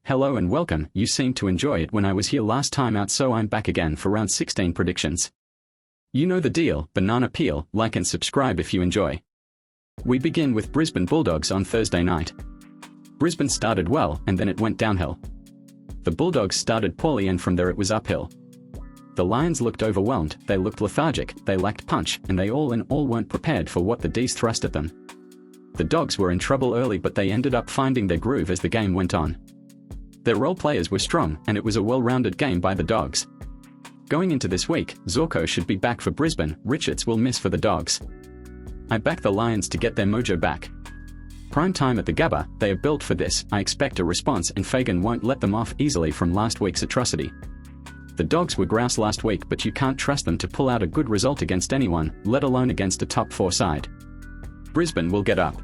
Hello and welcome. You seemed to enjoy it when I was here last time out, so I'm back again for round 16 predictions. You know the deal, banana peel, like and subscribe if you enjoy. We begin with Brisbane Bulldogs on Thursday night. Brisbane started well and then it went downhill. The Bulldogs started poorly and from there it was uphill. The Lions looked overwhelmed, they looked lethargic, they lacked punch, and they all in all weren't prepared for what the D's thrust at them. The Dogs were in trouble early, but they ended up finding their groove as the game went on. Their role players were strong, and it was a well-rounded game by the Dogs. Going into this week, Zorko should be back for Brisbane, Richards will miss for the Dogs. I back the Lions to get their mojo back. Prime time at the Gabba, they are built for this, I expect a response, and Faygo won't let them off easily from last week's atrocity. The Dogs were grouse last week, but you can't trust them to pull out a good result against anyone, let alone against a top 4 side. Brisbane will get up.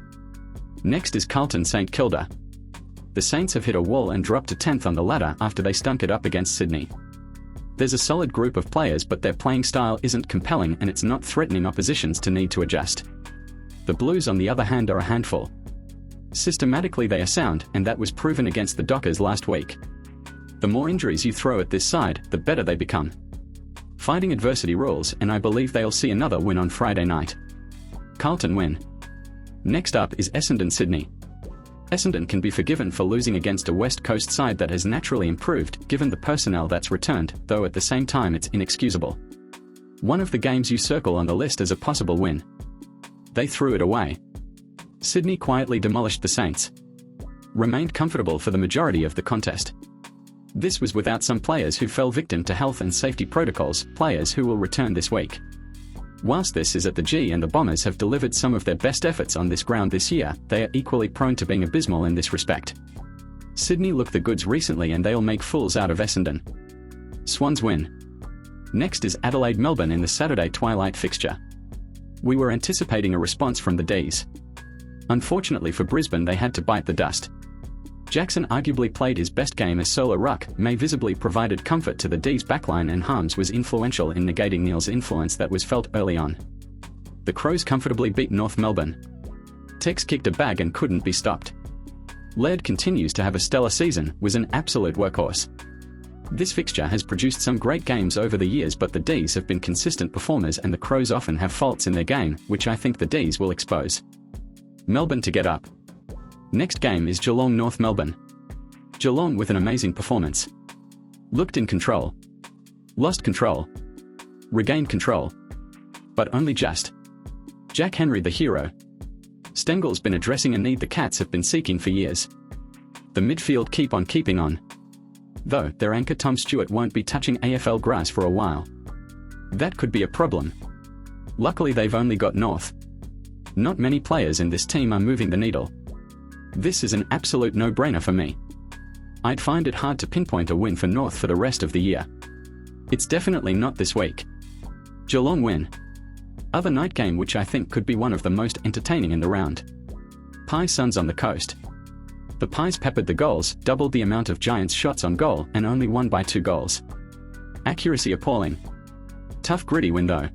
Next is Carlton St Kilda. The Saints have hit a wall and dropped to 10th on the ladder after they stunk it up against Sydney. There's a solid group of players, but their playing style isn't compelling and it's not threatening oppositions to need to adjust. The Blues on the other hand are a handful. Systematically they are sound, and that was proven against the Dockers last week. The more injuries you throw at this side, the better they become. Fighting adversity rules, and I believe they'll see another win on Friday night. Carlton win. Next up is Essendon Sydney. Essendon can be forgiven for losing against a West Coast side that has naturally improved given the personnel that's returned, though at the same time it's inexcusable. One of the games you circle on the list as a possible win. They threw it away. Sydney quietly demolished the Saints. Remained comfortable for the majority of the contest. This was without some players who fell victim to health and safety protocols, players who will return this week. Whilst this is at the G and the Bombers have delivered some of their best efforts on this ground this year, they are equally prone to being abysmal in this respect. Sydney looked the goods recently and they'll make fools out of Essendon. Swans win. Next is Adelaide Melbourne in the Saturday twilight fixture. We were anticipating a response from the D's. Unfortunately for Brisbane, they had to bite the dust. Jackson arguably played his best game as solo ruck, May visibly provided comfort to the D's backline, and Harms was influential in negating Neil's influence that was felt early on. The Crows comfortably beat North Melbourne. Tex kicked a bag and couldn't be stopped. Laird continues to have a stellar season, was an absolute workhorse. This fixture has produced some great games over the years, but the D's have been consistent performers and the Crows often have faults in their game, which I think the D's will expose. Melbourne to get up. Next game is Geelong North Melbourne. Geelong with an amazing performance. Looked in control. Lost control. Regained control. But only just. Jack Henry the hero. Stengel's been addressing a need the Cats have been seeking for years. The midfield keep on keeping on. Though, their anchor Tom Stewart won't be touching AFL grass for a while. That could be a problem. Luckily they've only got North. Not many players in this team are moving the needle. This is an absolute no-brainer for me. I'd find it hard to pinpoint a win for North for the rest of the year. It's definitely not this week. Geelong win. Other night game which I think could be one of the most entertaining in the round. Pies Suns on the coast. The Pies peppered the goals, doubled the amount of Giants shots on goal, and only won by 2 goals. Accuracy appalling. Tough gritty win though.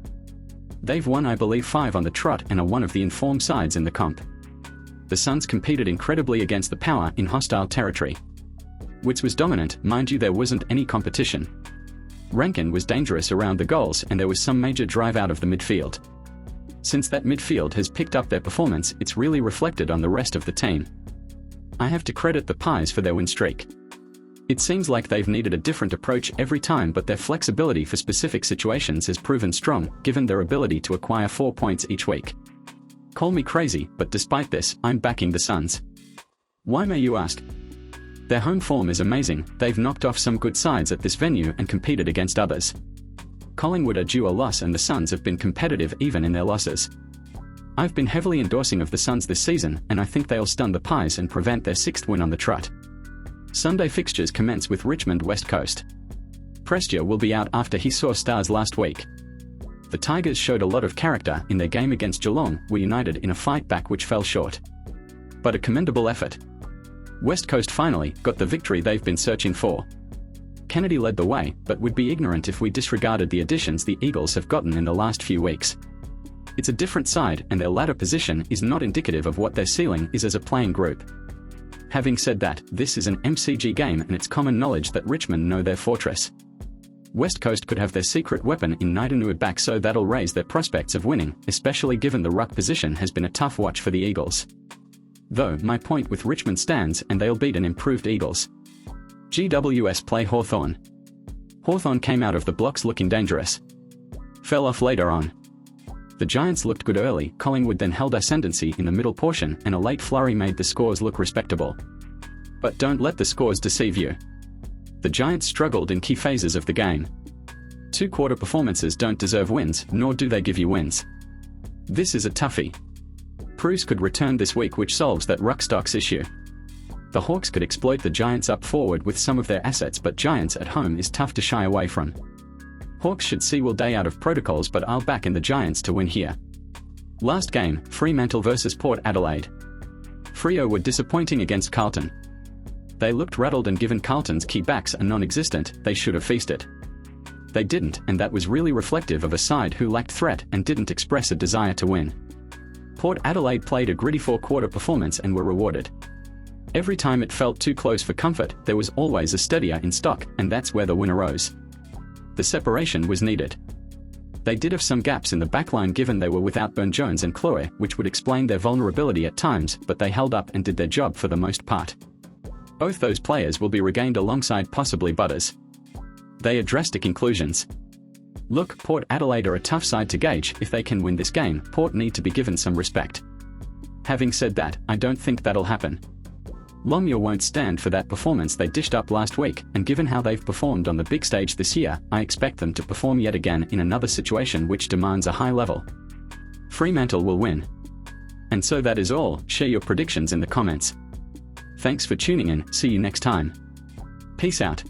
They've won I believe 5 on the trot and are one of the informed sides in the comp. The Suns competed incredibly against the power in hostile territory. Witts was dominant, mind you there wasn't any competition. Rankin was dangerous around the goals and there was some major drive out of the midfield. Since that midfield has picked up their performance, it's really reflected on the rest of the team. I have to credit the Pies for their win streak. It seems like they've needed a different approach every time, but their flexibility for specific situations has proven strong, given their ability to acquire 4 points each week. Call me crazy, but despite this, I'm backing the Suns. Why may you ask? Their home form is amazing, they've knocked off some good sides at this venue and competed against others. Collingwood are due a loss and the Suns have been competitive even in their losses. I've been heavily endorsing of the Suns this season, and I think they'll stun the Pies and prevent their 6th win on the trot. Sunday fixtures commence with Richmond West Coast. Prestia will be out after he saw stars last week. The Tigers showed a lot of character in their game against Geelong, were united in a fight back which fell short. But a commendable effort. West Coast finally got the victory they've been searching for. Kennedy led the way, but would be ignorant if we disregarded the additions the Eagles have gotten in the last few weeks. It's a different side and their ladder position is not indicative of what their ceiling is as a playing group. Having said that, this is an MCG game and it's common knowledge that Richmond know their fortress. West Coast could have their secret weapon in Naitanui back, so that'll raise their prospects of winning, especially given the ruck position has been a tough watch for the Eagles. Though, my point with Richmond stands and they'll beat an improved Eagles. GWS play Hawthorn. Hawthorn came out of the blocks looking dangerous. Fell off later on. The Giants looked good early, Collingwood then held ascendancy in the middle portion and a late flurry made the scores look respectable. But don't let the scores deceive you. The Giants struggled in key phases of the game. Two-quarter performances don't deserve wins, nor do they give you wins. This is a toughie. Bruce could return this week, which solves that ruck stocks issue. The Hawks could exploit the Giants up forward with some of their assets, but Giants at home is tough to shy away from. Hawks should see Will Day out of protocols, but I'll back in the Giants to win here. Last game, Fremantle vs Port Adelaide. Freo were disappointing against Carlton. They looked rattled, and given Carlton's key backs are non-existent, they should have feasted. They didn't, and that was really reflective of a side who lacked threat and didn't express a desire to win. Port Adelaide played a gritty four-quarter performance and were rewarded. Every time it felt too close for comfort, there was always a steadier in stock, and that's where the win arose. The separation was needed. They did have some gaps in the backline given they were without Burne-Jones and Chloe, which would explain their vulnerability at times, but they held up and did their job for the most part. Both those players will be regained alongside possibly Butters. They are drastic conclusions. Look, Port Adelaide are a tough side to gauge. If they can win this game, Port need to be given some respect. Having said that, I don't think that'll happen. Longmuir won't stand for that performance they dished up last week, and given how they've performed on the big stage this year, I expect them to perform yet again in another situation which demands a high level. Fremantle will win. And so that is all. Share your predictions in the comments. Thanks for tuning in, see you next time. Peace out.